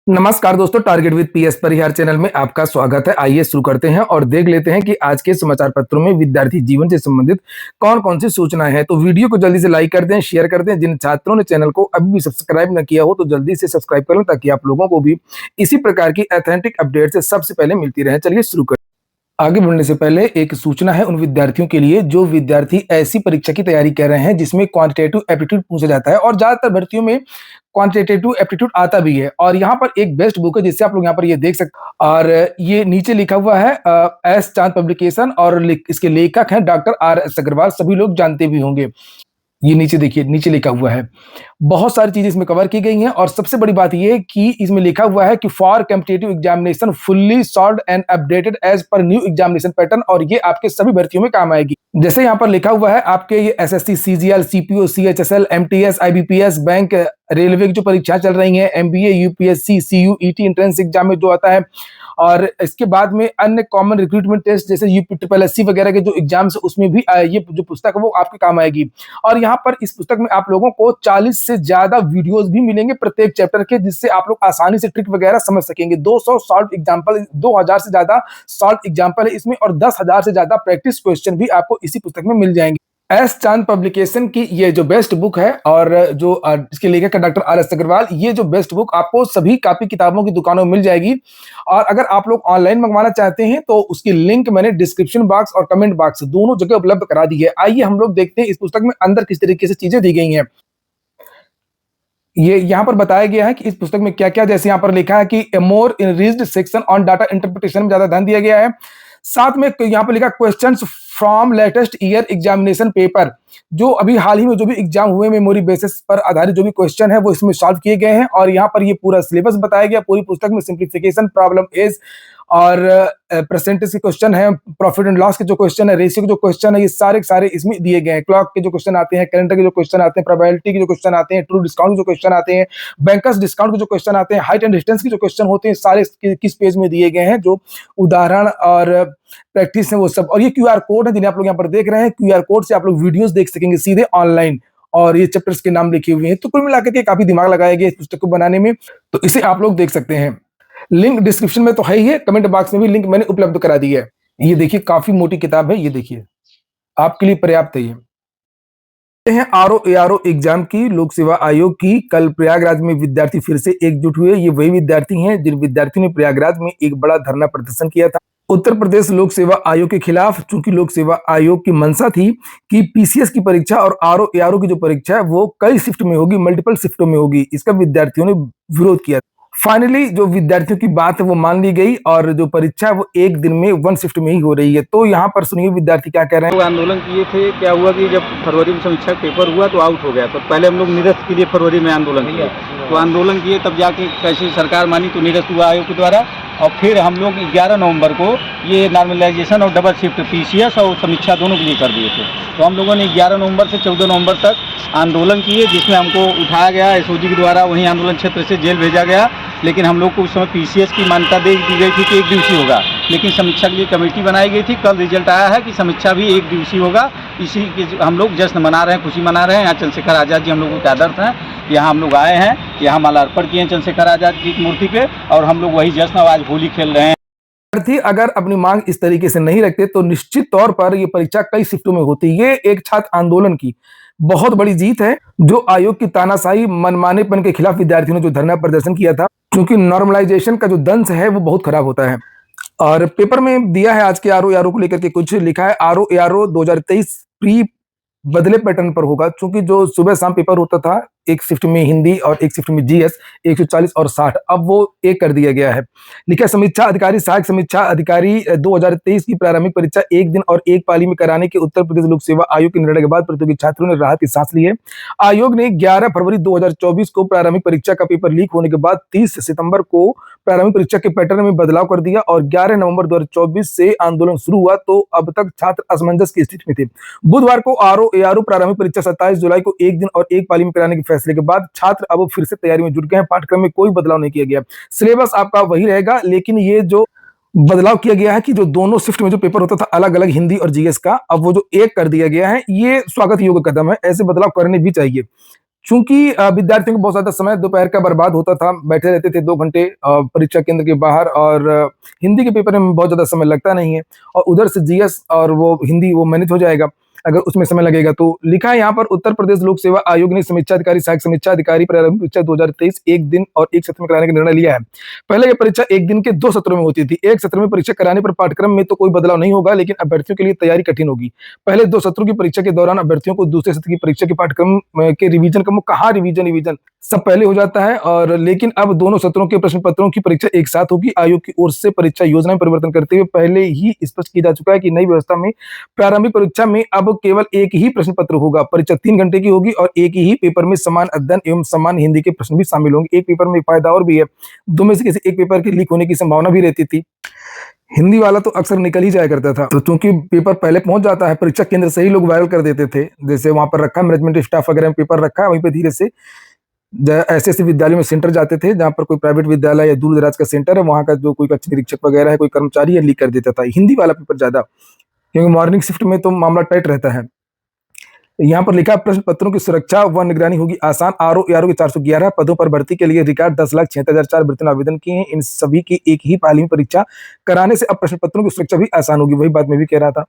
नमस्कार दोस्तों, target with PS Parihar channel में आपका स्वागत है। आइए शुरू करते हैं और देख लेते हैं कि आज के समाचार पत्रों में विद्यार्थी जीवन से संबंधित कौन कौन सी सूचनाएं हैं। तो वीडियो को जल्दी से लाइक कर दें, शेयर कर दें। जिन छात्रों ने चैनल को अभी भी सब्सक्राइब न किया हो तो जल्दी से सब्सक्राइब कर लें ताकि आप लोगों को भी इसी प्रकार की ऑथेंटिक अपडेट से सबसे पहले मिलती रहे। चलिए शुरू करें। आगे बढ़ने से पहले एक सूचना है उन विद्यार्थियों के लिए जो विद्यार्थी ऐसी परीक्षा की तैयारी कर रहे हैं जिसमें क्वांटिटेटिव एप्टीट्यूड पूछा जाता है और ज्यादातर भर्तियों में क्वांटिटेटिव एप्टीट्यूड आता भी है। और यहाँ पर एक बेस्ट बुक है जिससे आप लोग यहाँ पर ये देख सकते हैं। और ये नीचे लिखा हुआ है एस चांद पब्लिकेशन और इसके लेखक हैं डॉक्टर आर एस अग्रवाल। सभी लोग जानते भी होंगे। ये नीचे देखिए, नीचे लिखा हुआ है। बहुत सारी चीजें इसमें कवर की गई हैं और सबसे बड़ी बात ये है कि इसमें लिखा हुआ है कि for competitive examination fully solved and updated as per new examination pattern. और ये आपके सभी भर्तियों में काम आएगी। जैसे यहाँ पर लिखा हुआ है आपके ये SSC, CGL, CPO, CHSL, MTS, IBPS, bank, railway की जो परीक्षा चल रही है, MBA, UPSC, CU, ET entrance exam में जो आता है, और इसके बाद में अन्य कॉमन रिक्रूटमेंट टेस्ट जैसे यूपीएससी वगैरह के जो एग्जाम्स है उसमें भी ये जो पुस्तक है वो आपके काम आएगी। और यहाँ पर इस पुस्तक में आप लोगों को 40 से ज्यादा वीडियोस भी मिलेंगे प्रत्येक चैप्टर के, जिससे आप लोग आसानी से ट्रिक वगैरह समझ सकेंगे। 200 सॉल्व एग्जाम्पल, 2000 से ज्यादा सॉल्व एग्जाम्पल है इसमें और 10,000 से ज्यादा प्रैक्टिस क्वेश्चन भी आपको इसी पुस्तक में मिल जाएंगे। एस चांद पब्लिकेशन की ये जो बेस्ट बुक है और जो इसके लेखक है डॉक्टर आर एस अग्रवाल, ये जो बेस्ट बुक आपको सभी कॉपी किताबों की दुकानों में मिल जाएगी। और अगर आप लोग ऑनलाइन मंगवाना चाहते हैं तो उसकी लिंक मैंने डिस्क्रिप्शन बॉक्स और कमेंट बॉक्स दोनों जगह उपलब्ध करा दी है। आइए हम लोग देखते हैं इस पुस्तक में अंदर किस तरीके से चीजें दी गई हैं। ये यहाँ पर बताया गया है कि इस पुस्तक में क्या क्या, जैसे यहाँ पर लिखा है कि a more enriched section on data interpretation में ज्यादा ध्यान दिया गया है। साथ में यहाँ पर लिखा questions from latest year examination paper, जो अभी हाल ही में जो भी एग्जाम हुए मेमोरी बेसिस पर आधारित जो भी क्वेश्चन है वो इसमें सॉल्व किए गए हैं। और यहाँ पर ये पूरा सिलेबस बताया गया पूरी पुस्तक में। सिंप्लीफिकेशन, प्रॉब्लम एज और परसेंटेज के क्वेश्चन है, प्रॉफिट एंड लॉस के जो क्वेश्चन है, रेशियो के जो क्वेश्चन है, ये सारे सारे इसमें दिए गए हैं। क्लॉक के जो क्वेश्चन आते हैं, कैलेंडर के जो क्वेश्चन आते हैं, प्रोबेबिलिटी के जो क्वेश्चन आते हैं, ट्रू डिस्काउंट के जो क्वेश्चन आते हैं, बैंकर्स डिस्काउंट के जो क्वेश्चन आते हैं, हाइट एंड डिस्टेंस के जो क्वेश्चन होते हैं, सारे किस पेज में दिए गए हैं। जो उदाहरण और प्रैक्टिस है वो सब। और ये क्यूआर कोड है जिन्हें आप लोग यहाँ पर देख रहे हैं। क्यूआर कोड से आप लोग वीडियोस देख सकेंगे सीधे ऑनलाइन और ये चैप्टर्स के नाम लिखे हुए हैं। तो कुल मिलाकर के काफी दिमाग लगाया गया इस पुस्तक को बनाने में, तो इसे आप लोग देख सकते हैं। लिंक डिस्क्रिप्शन में तो है ही है, कमेंट बॉक्स में भी लिंक मैंने उपलब्ध करा दी है। ये देखिए काफी मोटी किताब है, ये देखिए आपके लिए पर्याप्त है। ये हैं आरओ एआरओ एग्जाम की लोक सेवा आयोग की। कल प्रयागराज में विद्यार्थी फिर से एकजुट हुए। ये वही विद्यार्थी हैं जिन विद्यार्थियों ने प्रयागराज में एक बड़ा धरना प्रदर्शन किया था उत्तर प्रदेश लोक सेवा आयोग के खिलाफ। चूंकि लोक सेवा आयोग की मंशा थी कि पीसीएस की परीक्षा और आरओ एआरओ की जो परीक्षा है वो कई शिफ्ट में होगी, मल्टीपल शिफ्टों में होगी। इसका विद्यार्थियों ने विरोध किया। फाइनली जो विद्यार्थियों की बात है वो मान ली गई और जो परीक्षा है वो एक दिन में 1 शिफ्ट में ही हो रही है। तो यहाँ पर सुनिए विद्यार्थी क्या कह रहे हैं। लोग आंदोलन किए थे, क्या हुआ कि जब फरवरी में समीक्षा पेपर हुआ तो आउट हो गया। तो पहले हम लोग निरस्त के लिए फरवरी में आंदोलन किए, तो आंदोलन किए तब जाके कैसे सरकार मानी तो निरस्त हुआ आयोग के द्वारा। और फिर हम लोग 11 नवंबर को ये नॉर्मलाइजेशन और डबल शिफ्ट पीसीएस और समीक्षा दोनों के लिए कर दिए थे। तो हम लोगों ने 11 नवंबर से 14 नवंबर तक आंदोलन किए, जिसमें हमको उठाया गया एसओजी के द्वारा, वहीं आंदोलन क्षेत्र से जेल भेजा गया। लेकिन हम लोग को उस समय पीसीएस की मान्यता दे दी गई थी कि 1 दिवसीय होगा, लेकिन समीक्षा के लिए कमेटी बनाई गई थी। कल रिजल्ट आया है कि समीक्षा भी 1 दिवसीय होगा। इसी के हम लोग जश्न मना रहे हैं, खुशी मना रहे हैं। यहाँ चंद्रशेखर आज़ाद जी हम लोगों के आदर्श हैं। यहाँ हम लोग आए हैं, यहाँ माल्यार्पण किए हैं चंद्रशेखर आज़ाद जी की मूर्ति पे और हम लोग वही जश्न आज होली खेल रहे हैं। विद्यार्थी अगर अपनी मांग इस तरीके से नहीं रखते तो निश्चित तौर पर ये परीक्षा कई शिफ्टों में होती। ये एक छात्र आंदोलन की बहुत बड़ी जीत है जो आयोग की तानाशाही मनमानेपन के खिलाफ विद्यार्थियों ने जो धरना प्रदर्शन किया था। क्योंकि नॉर्मलाइजेशन का जो दंश है वो बहुत खराब होता है। और पेपर में दिया है आज के आरओ एआरओ को लेकर के कुछ लिखा है। आरओ एआरओ 2023 प्री बदले पैटर्न पर होगा। क्योंकि जो सुबह शाम पेपर होता था, एक शिफ्ट में हिंदी और एक शिफ्ट में जीएस, 140 और 60, अब वो एक कर दिया गया है। लिखा समीक्षा अधिकारी, सहायक समीक्षा अधिकारी 2023 की प्रारंभिक परीक्षा एक दिन और एक पाली में कराने के उत्तर प्रदेश लोक सेवा आयोग के निर्णय के बाद प्रतियोगी छात्रों ने राहत की सांस ली है। आयोग ने 11 फरवरी 2024 को प्रारंभिक परीक्षा का पेपर लीक होने के बाद 30 सितंबर को प्रारंभिक परीक्षा के पैटर्न में बदलाव कर दिया और 11 नवंबर 2024 से आंदोलन शुरू हुआ। तो अब तक छात्र असमंजस की स्थिति में थे। बुधवार को आरओ एआरओ प्रारंभिक परीक्षा 27 जुलाई को एक दिन और एक पाली में कराने के फैसले के बाद छात्र अब फिर से तैयारी में जुट गए हैं। पाठ्यक्रम में कोई बदलाव नहीं किया गया, सिलेबस आपका वही रहेगा। लेकिन ये जो बदलाव किया गया है कि जो दोनों शिफ्ट में जो पेपर होता था अलग अलग हिंदी और जीएस का, अब वो जो एक कर दिया गया है, ये स्वागत योग्य कदम है। ऐसे बदलाव करने भी चाहिए। चूंकि विद्यार्थियों को बहुत ज्यादा समय दोपहर का बर्बाद होता था, बैठे रहते थे 2 घंटे परीक्षा केंद्र के बाहर, और हिंदी के पेपर में बहुत ज्यादा समय लगता नहीं है, और उधर से जीएस और वो हिंदी वो मैनेज हो जाएगा अगर उसमें समय लगेगा तो। लिखा है यहाँ पर, उत्तर प्रदेश लोक सेवा आयोग ने समीक्षा अधिकारी, सहायक समीक्षा अधिकारी प्रारंभिक परीक्षा 2023 एक दिन और एक सत्र में कराने का निर्णय लिया है। पहले यह परीक्षा एक दिन के 2 सत्रों में होती थी। एक सत्र में परीक्षा कराने पर पाठ्यक्रम में तो कोई बदलाव नहीं होगा, लेकिन अभ्यर्थियों के लिए तैयारी कठिन होगी। पहले 2 सत्रों की परीक्षा के दौरान अभ्यर्थियों को दूसरे सत्र की परीक्षा के पाठ्यक्रम के रिवीजन का कहाँ रिवीजन सब पहले हो जाता है, और लेकिन अब दोनों सत्रों के प्रश्न पत्रों की परीक्षा एक साथ होगी। आयोग की ओर से परीक्षा योजना में परिवर्तन करते हुए पहले ही स्पष्ट किया जा चुका है कि नई व्यवस्था में प्रारंभिक परीक्षा में अब केवल एक ही प्रश्न पत्र होगा। परीक्षा 3 घंटे की होगी और एक ही पेपर में समान अध्ययन एवं समान हिंदी के प्रश्न भी शामिल होंगे। एक पेपर में फायदा और भी है, दो में से किसी एक पेपर के लीक होने की संभावना भी रहती थी। हिंदी वाला तो अक्सर निकल ही जाया करता था, तो चूंकि पेपर पहले पहुंच जाता है, परीक्षा केंद्र से ही लोग वायरल कर देते थे। जैसे वहां पर रखा मैनेजमेंट स्टाफ वगैरह में पेपर रखा है, वहीं पे धीरे से ऐसे ऐसे विद्यालयों में सेंटर जाते थे जहां पर कोई प्राइवेट विद्यालय या दूर दराज का सेंटर है, वहां का जो कोई कक्ष निरीक्षक वगैरह है, कोई कर्मचारी है, लीक कर देता था हिंदी वाला पेपर ज्यादा, क्योंकि मॉर्निंग शिफ्ट में तो मामला टाइट रहता है। यहाँ पर लिखा, प्रश्न पत्रों की सुरक्षा व निगरानी होगी आसान। आरओ के 411 पदों पर भर्ती के लिए रिकॉर्ड 10,76,004 अभ्यर्थियों ने आवेदन किए हैं। इन सभी की एक ही पाली में परीक्षा कराने से अब प्रश्न पत्रों की सुरक्षा भी आसान होगी। वही बात मैं भी कह रहा था।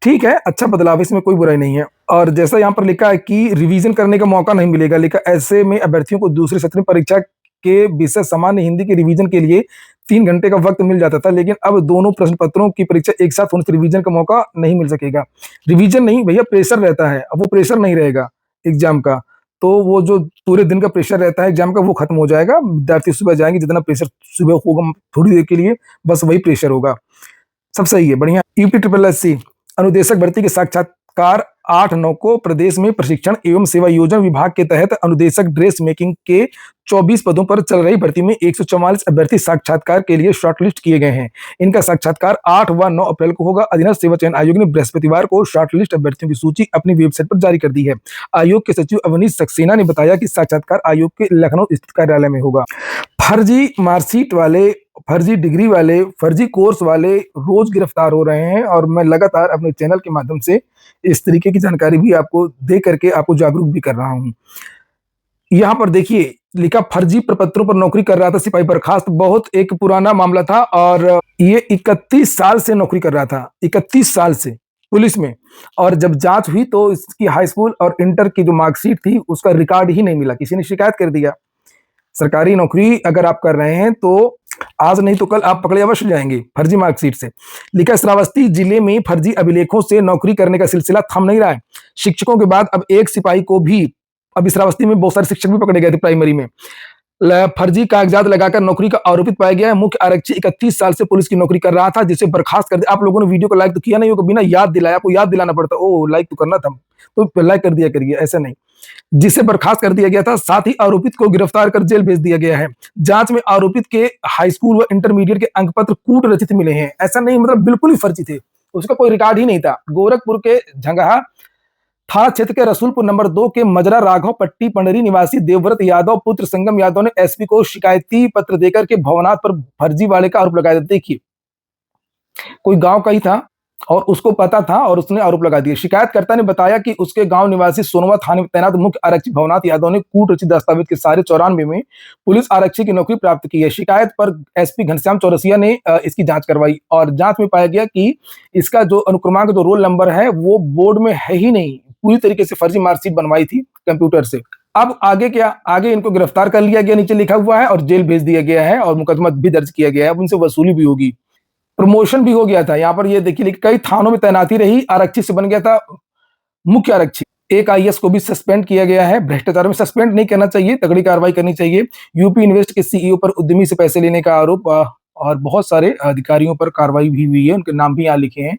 ठीक है, अच्छा बदलाव, इसमें कोई बुराई नहीं है। और जैसा यहाँ पर लिखा है कि रिवीजन करने का मौका नहीं मिलेगा, लिखा ऐसे में अभ्यर्थियों को दूसरे सत्र में परीक्षा के विषय सामान्य हिंदी के रिवीजन के लिए 3 घंटे का वक्त मिल जाता था, लेकिन अब दोनों प्रश्न पत्रों की परीक्षा एक साथ होने से रिवीजन का मौका नहीं मिल सकेगा। रिवीजन नहीं भैया, प्रेशर रहता है, अब वो प्रेशर नहीं रहेगा एग्जाम का, तो वो जो पूरे दिन का प्रेशर रहता है एग्जाम का वो खत्म हो जाएगा। विद्यार्थी सुबह जाएंगे, जितना प्रेशर सुबह होगा थोड़ी देर के लिए, बस वही प्रेशर होगा। सब सही है, बढ़िया। यूपी ट्रिपल एस सी अनुदेशक भर्ती के साक्षात्कार 8/9 को प्रदेश में प्रशिक्षण एवं सेवा योजना विभाग के तहत अनुदेशक ड्रेस मेकिंग के 24 पदों पर चल रही भर्ती में 144 अभ्यर्थी साक्षात्कार के लिए शॉर्टलिस्ट किए गए हैं। इनका साक्षात्कार 8 व 9 अप्रैल को होगा। अधीनस्थ सेवा चयन आयोग ने बृहस्पतिवार को शॉर्टलिस्ट अभ्यर्थियों की सूची अपनी वेबसाइट पर जारी कर दी है। आयोग के सचिव अवनीश सक्सेना ने बताया कि साक्षात्कार आयोग के लखनऊ स्थित कार्यालय में होगा। फर्जी मार्कशीट वाले, फर्जी डिग्री वाले, फर्जी कोर्स वाले रोज गिरफ्तार हो रहे हैं, और मैं लगातार अपने चैनल के माध्यम से इस तरीके की जानकारी भी आपको दे करके आपको जागरूक भी कर रहा हूं। यहाँ पर देखिए लिखा, फर्जी प्रपत्रों पर नौकरी कर रहा था सिपाही बर्खास्त। बहुत एक पुराना मामला था, और ये 31 साल से नौकरी कर रहा था, 31 साल से पुलिस में। और जब जांच हुई तो इसकी हाई स्कूल और इंटर की जो मार्कशीट थी उसका रिकॉर्ड ही नहीं मिला। किसी ने शिकायत कर दिया। सरकारी नौकरी अगर आप कर रहे हैं तो आज नहीं तो कल आप पकड़े अवश्य जाएंगे फर्जी मार्कशीट से। लिखा, श्रावस्ती जिले में फर्जी अभिलेखों से नौकरी करने का सिलसिला थम नहीं रहा है। शिक्षकों के बाद अब एक सिपाही को भी, अभी श्रावस्ती में बहुत सारे शिक्षक भी पकड़े गए थे प्राइमरी में, फर्जी कागजात लगाकर नौकरी का आरोपित पाया गया है। मुख्य आरक्षी 31 साल से पुलिस की नौकरी कर रहा था, जिसे बर्खास्त कर दिया। आप लोगों ने वीडियो को लाइक तो किया नहीं होगा, बिना याद दिलाया, आपको याद दिलाना पड़ता, ओ लाइक तो करना था तो लाइक कर दिया करिए, ऐसा नहीं। जिसे बर्खास्त कर दिया गया था, साथ ही आरोपित को गिरफ्तार कर जेल भेज दिया गया है। जांच में आरोपित के हाई स्कूल व इंटरमीडिएट के अंक पत्र कूट रचित मिले हैं। ऐसा नहीं, मतलब बिल्कुल ही फर्जी थे, उसका कोई रिकॉर्ड ही नहीं था। गोरखपुर के झंगहा थाना क्षेत्र के रसूलपुर नंबर 2 के मजरा राघव पट्टी पंडरी निवासी देवव्रत यादव पुत्र संगम यादव ने एसपी को शिकायती पत्र देकर के भवनाथ पर फर्जी वाले का आरोप लगाया। देखिए, कोई गांव का ही था और उसको पता था और उसने आरोप लगा दिया। शिकायतकर्ता ने बताया कि उसके गांव निवासी सोनवा थाने में तैनात मुख्य आरक्षी भवनाथ यादव ने कूट रचित दस्तावेज के सारे 94 में पुलिस आरक्षी की नौकरी प्राप्त की है। शिकायत पर एसपी घनश्याम चौरसिया ने इसकी जांच करवाई, और जांच में पाया गया कि इसका जो अनुक्रमांक जो रोल नंबर है वो बोर्ड में है ही नहीं। पूरी तरीके से फर्जी मार्कशीट बनवाई थी कंप्यूटर से। अब आगे क्या, आगे इनको गिरफ्तार कर लिया गया, नीचे लिखा हुआ है, और जेल भेज दिया गया है, और मुकदमा भी दर्ज किया गया है। अब उनसे वसूली भी होगी, प्रमोशन भी हो गया था। यहाँ पर ये देखिए, कई थानों में तैनाती रही, आरक्षी से बन गया था मुख्य आरक्षी। एक आईएएस को भी सस्पेंड किया गया है। भ्रष्टाचार में सस्पेंड नहीं करना चाहिए, तगड़ी कार्रवाई करनी चाहिए। यूपी इन्वेस्ट के सीईओ पर उद्यमी से पैसे लेने का आरोप, और बहुत सारे अधिकारियों पर कार्रवाई भी हुई है, उनके नाम भी यहाँ लिखे हैं।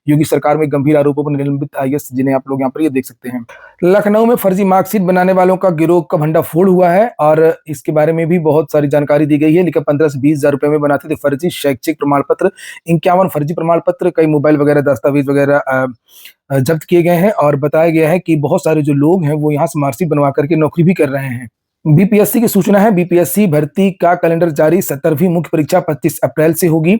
योगी सरकार में गंभीर आरोपों पर निलंबित आईएएस, जिन्हें आप लोग यहाँ पर ये देख सकते हैं। लखनऊ में फर्जी मार्कशीट बनाने वालों का गिरोह का भंडाफोड़ हुआ है, और इसके बारे में भी बहुत सारी जानकारी दी गई है। लेकिन 15 से 20 हजार रुपए में बनाते थे फर्जी शैक्षिक प्रमाण पत्र। 51 फर्जी प्रमाण पत्र, कई मोबाइल वगैरह, दस्तावेज वगैरह जब्त किए गए हैं, और बताया गया है कि बहुत सारे जो लोग हैं वो यहाँ से मार्कशीट बनवा करके नौकरी भी कर रहे हैं। बीपीएससी की सूचना है, बीपीएससी भर्ती का कैलेंडर जारी। 17वीं मुख्य परीक्षा 25 अप्रैल से होगी।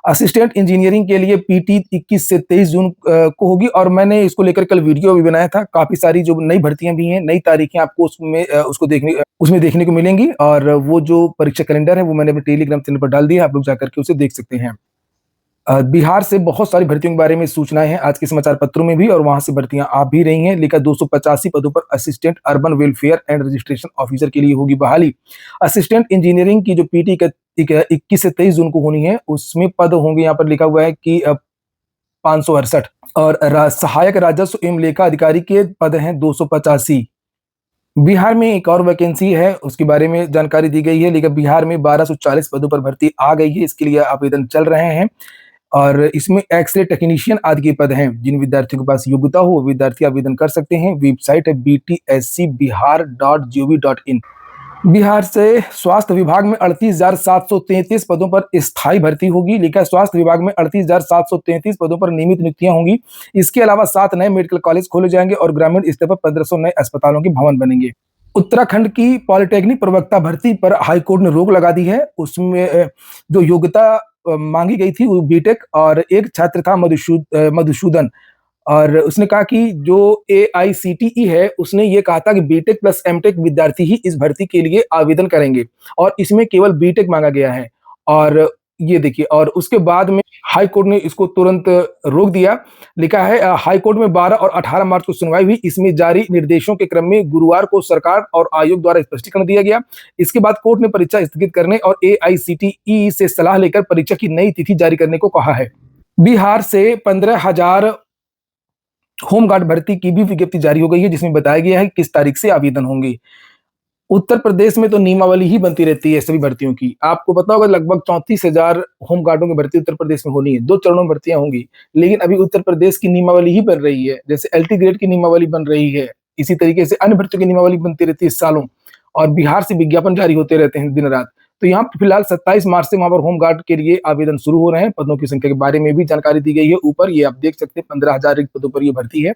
असिस्टेंट इंजीनियरिंग के लिए पीटी 21 से 23 जून को होगी और मैंने इसको लेकर कल वीडियो भी बनाया था। काफ़ी सारी जो नई भर्तियाँ भी हैं, नई तारीखें आपको उसमें देखने को मिलेंगी और वो जो परीक्षा कैलेंडर है वो मैंने अपने टेलीग्राम चैनल पर डाल दिया है, आप लोग जाकर के उसे देख सकते हैं। बिहार से बहुत सारी भर्तियों के बारे में सूचनाएँ हैं आज के समाचार पत्रों में भी और वहाँ से भर्तियाँ आ भी रही हैं। लेकर 285 पदों पर assistant urban welfare and registration officer के लिए होगी बहाली। असिस्टेंट इंजीनियरिंग की जो पीटी का 21 से 23 जून को होनी है, उसमें पद होंगे, यहाँ पर लिखा हुआ है कि 568 और सहायक राजस्व एवं लेखा अधिकारी के पद हैं 285। बिहार में एक और वैकेंसी है, उसके बारे में जानकारी दी गई है, लेकिन बिहार में 1240 पदों पर भर्ती आ गई है, इसके लिए आवेदन चल रहे हैं और इसमें एक्स-रे टेक्नीशियन आदि के पद हैं। जिन विद्यार्थियों के पास योग्यता हो, वो विद्यार्थी आवेदन कर सकते हैं। वेबसाइट है btscbihar.gov.in। बिहार से स्वास्थ्य विभाग में 38,733 पदों पर स्थायी भर्ती होगी। लिखा है स्वास्थ्य विभाग में 38,733 पदों पर नियमित नियुक्तियां होंगी। इसके अलावा 7 नए मेडिकल कॉलेज खोले जाएंगे और ग्रामीण स्तर पर 1500 नए अस्पतालों के भवन बनेंगे। उत्तराखंड की पॉलिटेक्निक प्रवक्ता भर्ती पर हाईकोर्ट ने रोक लगा दी है। उसमें जो योग्यता मांगी गई थी वो बीटेक और एक छात्र था मधुसूदन और उसने कहा कि जो एआईसीटीई है उसने ये कहा था कि बीटेक प्लस एमटेक विद्यार्थी ही इस भर्ती के लिए आवेदन करेंगे और इसमें केवल बीटेक मांगा गया है। और ये देखिए, और उसके बाद में हाई कोर्ट ने इसको तुरंत रोक दिया। लिखा है हाई कोर्ट में 12 और 18 मार्च को सुनवाई हुई। इसमें जारी निर्देशों के क्रम में गुरुवार को सरकार और आयोग द्वारा स्पष्टीकरण दिया गया। इसके बाद कोर्ट ने परीक्षा स्थगित करने और एआईसीटीई से सलाह लेकर परीक्षा की नई तिथि जारी करने को कहा है। बिहार से 15,000 होमगार्ड भर्ती की भी विज्ञप्ति जारी हो गई है, जिसमें बताया गया है कि किस तारीख से आवेदन होंगे। उत्तर प्रदेश में तो नियमावली ही बनती रहती है सभी भर्तियों की। आपको पता होगा लगभग 34,000 होमगार्डों की भर्ती उत्तर प्रदेश में होनी है। 2 चरणों में भर्तियां होंगी, लेकिन अभी उत्तर प्रदेश की नियमावली ही बन रही है। जैसे एलटी ग्रेड की नियमावली बन रही है, इसी तरीके से अन्य भर्तियों की नियमावली बनती रहती है सालों और बिहार से विज्ञापन जारी होते रहते हैं दिन रात। तो यहाँ पे फिलहाल 27 मार्च से वहां पर होमगार्ड के लिए आवेदन शुरू हो रहे हैं। पदों की संख्या के बारे में भी जानकारी दी गई है ऊपर, ये आप देख सकते हैं 15,000 रिक्त पदों पर ये भर्ती है।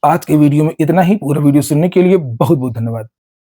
आज के वीडियो में इतना ही। पूरा वीडियो सुनने के लिए बहुत बहुत धन्यवाद।